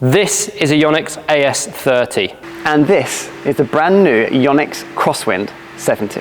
This is a Yonex AS30. And this is the brand new Yonex Crosswind 70.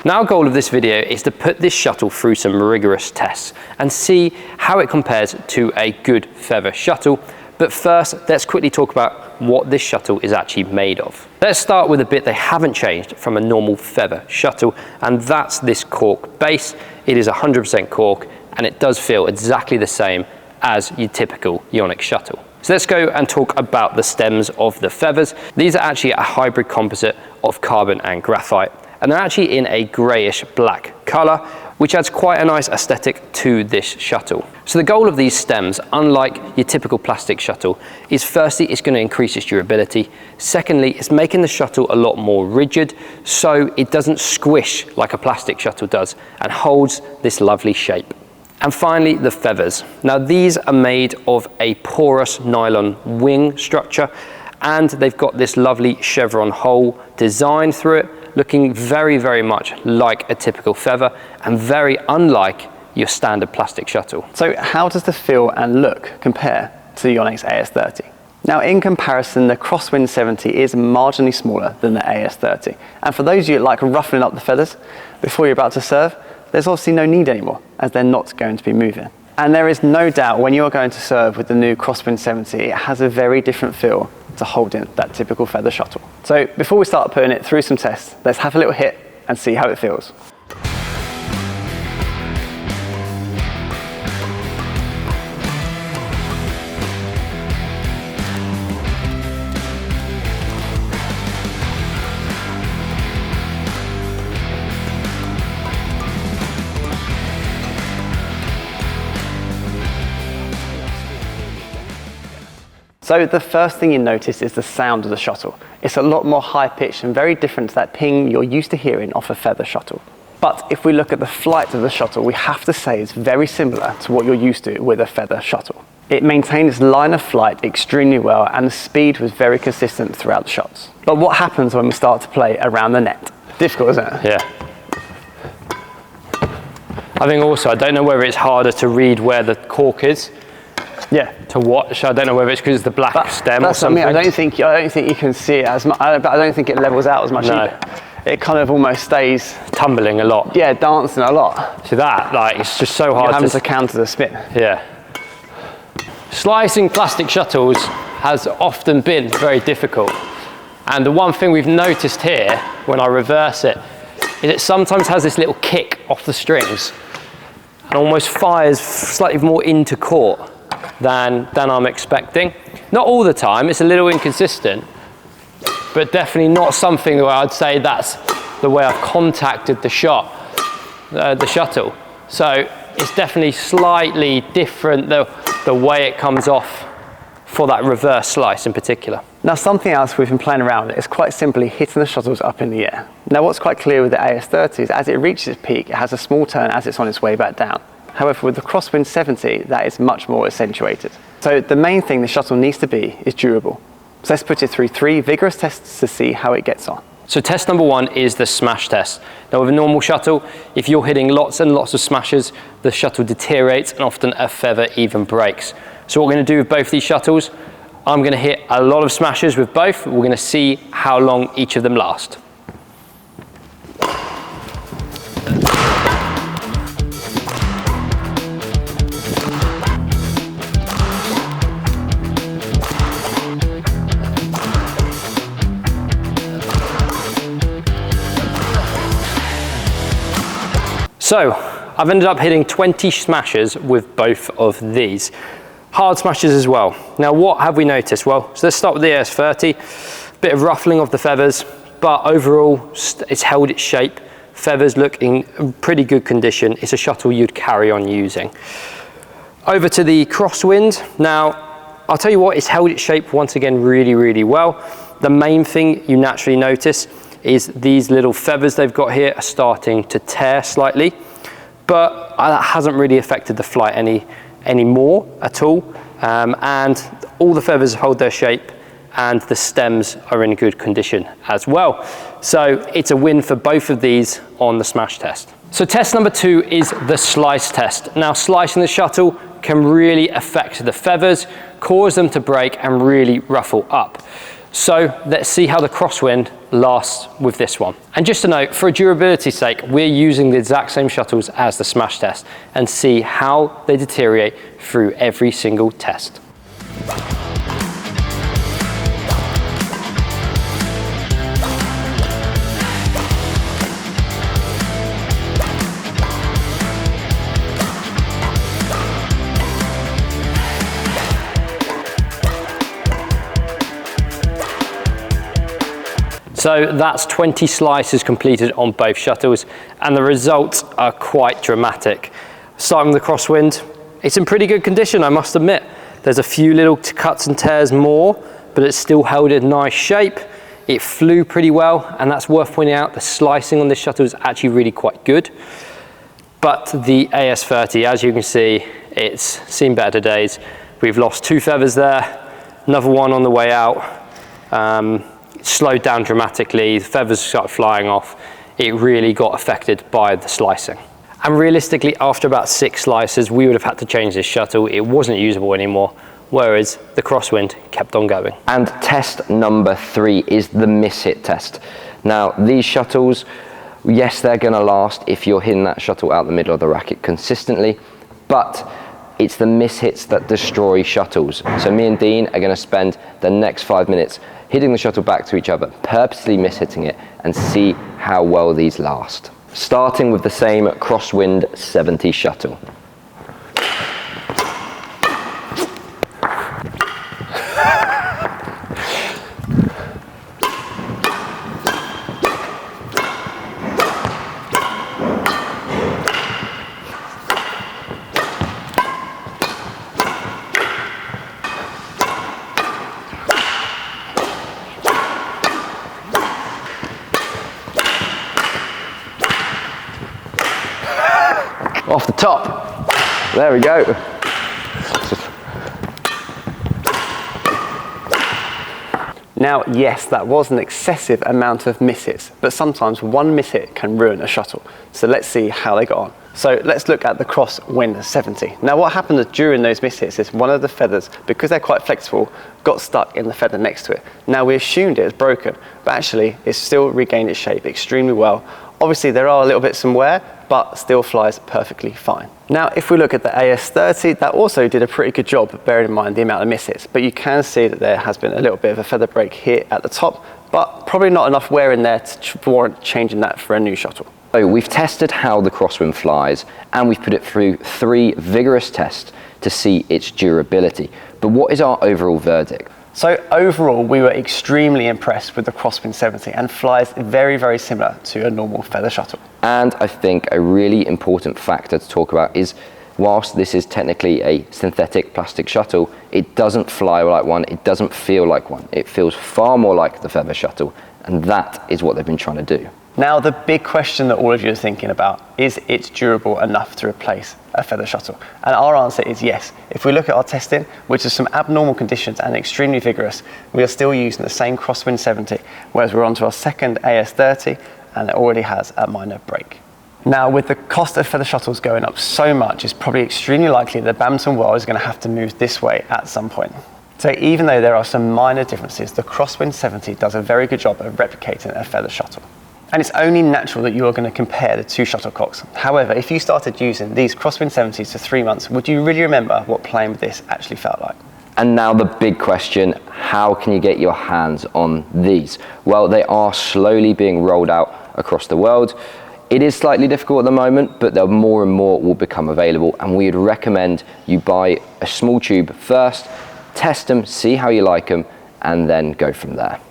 Now, our goal of this video is to put this shuttle through some rigorous tests and see how it compares to a good feather shuttle. But first, let's quickly talk about what this shuttle is actually made of. Let's start with a bit they haven't changed from a normal feather shuttle, and that's this cork base. It is 100% cork, and it does feel exactly the same as your typical Yonex shuttle. So let's go and talk about the stems of the feathers. These are actually a hybrid composite of carbon and graphite, and they're actually in a greyish black colour, which adds quite a nice aesthetic to this shuttle. So the goal of these stems, unlike your typical plastic shuttle, is firstly, it's going to increase its durability. Secondly, it's making the shuttle a lot more rigid, so it doesn't squish like a plastic shuttle does and holds this lovely shape. And finally, the feathers. Now, these are made of a porous nylon wing structure, and they've got this lovely chevron hole design through it, looking very, very much like a typical feather and very unlike your standard plastic shuttle. So how does the feel and look compare to the Yonex AS30? Now, in comparison, the Crosswind 70 is marginally smaller than the AS30. And for those of you that like ruffling up the feathers before you're about to serve, there's obviously no need anymore, as they're not going to be moving. And there is no doubt when you are going to serve with the new Crosswind 70, it has a very different feel to holding that typical feather shuttle. So before we start putting it through some tests, let's have a little hit and see how it feels. So the first thing you notice is the sound of the shuttle. It's a lot more high-pitched and very different to that ping you're used to hearing off a feather shuttle. But if we look at the flight of the shuttle, we have to say it's very similar to what you're used to with a feather shuttle. It maintained its line of flight extremely well, and the speed was very consistent throughout the shots. But what happens when we start to play around the net? Difficult, isn't it? Yeah. I think also, I don't know whether it's harder to read where the cork is. Yeah. To watch. I don't know whether it's because it's the black stem or something. I don't think you can see it as much, but I don't think it levels out as much either. It kind of almost stays tumbling a lot. Yeah, dancing a lot. So that, like, it's just so hard. You're having to counter the spin. Yeah. Slicing plastic shuttles has often been very difficult. And the one thing we've noticed here, when I reverse it, is it sometimes has this little kick off the strings and almost fires slightly more into court than I'm expecting. Not all the time, it's a little inconsistent, but definitely not something where I'd say that's the way I've contacted the shuttle. So it's definitely slightly different, the way it comes off for that reverse slice in particular. Now, something else we've been playing around with is quite simply hitting the shuttles up in the air. Now, what's quite clear with the AS30 is as it reaches its peak, it has a small turn as it's on its way back down. However, with the Crosswind 70, that is much more accentuated. So the main thing the shuttle needs to be is durable. So let's put it through 3 vigorous tests to see how it gets on. So test number 1 is the smash test. Now, with a normal shuttle, if you're hitting lots and lots of smashes, the shuttle deteriorates and often a feather even breaks. So what we're going to do with both these shuttles, I'm going to hit a lot of smashes with both. We're going to see how long each of them last. So I've ended up hitting 20 smashes with both of these. Hard smashes as well. Now, what have we noticed? Well, so let's start with the AS30. Bit of ruffling of the feathers, but overall it's held its shape. Feathers look in pretty good condition. It's a shuttle you'd carry on using. Over to the Crosswind. Now, I'll tell you what, it's held its shape once again really, really well. The main thing you naturally notice is these little feathers they've got here are starting to tear slightly, but that hasn't really affected the flight any more at all. And all the feathers hold their shape and the stems are in good condition as well. So it's a win for both of these on the smash test. So test number 2 is the slice test. Now, slicing the shuttle can really affect the feathers, cause them to break and really ruffle up. So let's see how the Crosswind lasts with this one. And just a note, for durability's sake, we're using the exact same shuttles as the smash test and see how they deteriorate through every single test. So that's 20 slices completed on both shuttles, and the results are quite dramatic. Starting with the Crosswind, it's in pretty good condition, I must admit. There's a few little cuts and tears more, but it's still held in nice shape. It flew pretty well, and that's worth pointing out, the slicing on this shuttle is actually really quite good. But the AS30, as you can see, it's seen better days. We've lost 2 feathers there, another one on the way out. Slowed down dramatically, the feathers started flying off. It really got affected by the slicing. And realistically, after about 6 slices, we would have had to change this shuttle. It wasn't usable anymore, whereas the Crosswind kept on going. And test number 3 is the Mishit test. Now, these shuttles, yes, they're gonna last if you're hitting that shuttle out the middle of the racket consistently, but it's the mishits that destroy shuttles. So me and Dean are gonna spend the next 5 minutes hitting the shuttle back to each other, purposely mishitting it, and see how well these last. Starting with the same Crosswind 70 shuttle. Off the top. There we go. Now, yes, that was an excessive amount of mishits, but sometimes one mishit can ruin a shuttle. So let's see how they got on. So let's look at the Crosswind 70. Now, what happened during those mishits is one of the feathers, because they're quite flexible, got stuck in the feather next to it. Now, we assumed it was broken, but actually it's still regained its shape extremely well. Obviously, there are a little bits some wear, but still flies perfectly fine. Now, if we look at the AS30, that also did a pretty good job, bearing in mind the amount of mishits, but you can see that there has been a little bit of a feather break here at the top, but probably not enough wear in there to warrant changing that for a new shuttle. So we've tested how the Crosswind flies, and we've put it through 3 vigorous tests to see its durability. But what is our overall verdict? So overall, we were extremely impressed with the Crosswind 70 and flies very, very similar to a normal feather shuttle. And I think a really important factor to talk about is, whilst this is technically a synthetic plastic shuttle, it doesn't fly like one, it doesn't feel like one. It feels far more like the feather shuttle, and that is what they've been trying to do. Now, the big question that all of you are thinking about is it durable enough to replace a feather shuttle? And our answer is yes. If we look at our testing, which is some abnormal conditions and extremely vigorous, we are still using the same Crosswind 70, whereas we're on to our second AS30, and it already has a minor break. Now, with the cost of feather shuttles going up so much, it's probably extremely likely that the badminton world is going to have to move this way at some point. So even though there are some minor differences, the Crosswind 70 does a very good job of replicating a feather shuttle. And it's only natural that you are going to compare the 2 shuttlecocks. However, if you started using these Crosswind 70s for 3 months, would you really remember what playing with this actually felt like? And now the big question, how can you get your hands on these? Well, they are slowly being rolled out across the world. It is slightly difficult at the moment, but there more and more will become available, and we would recommend you buy a small tube first, test them, see how you like them, and then go from there.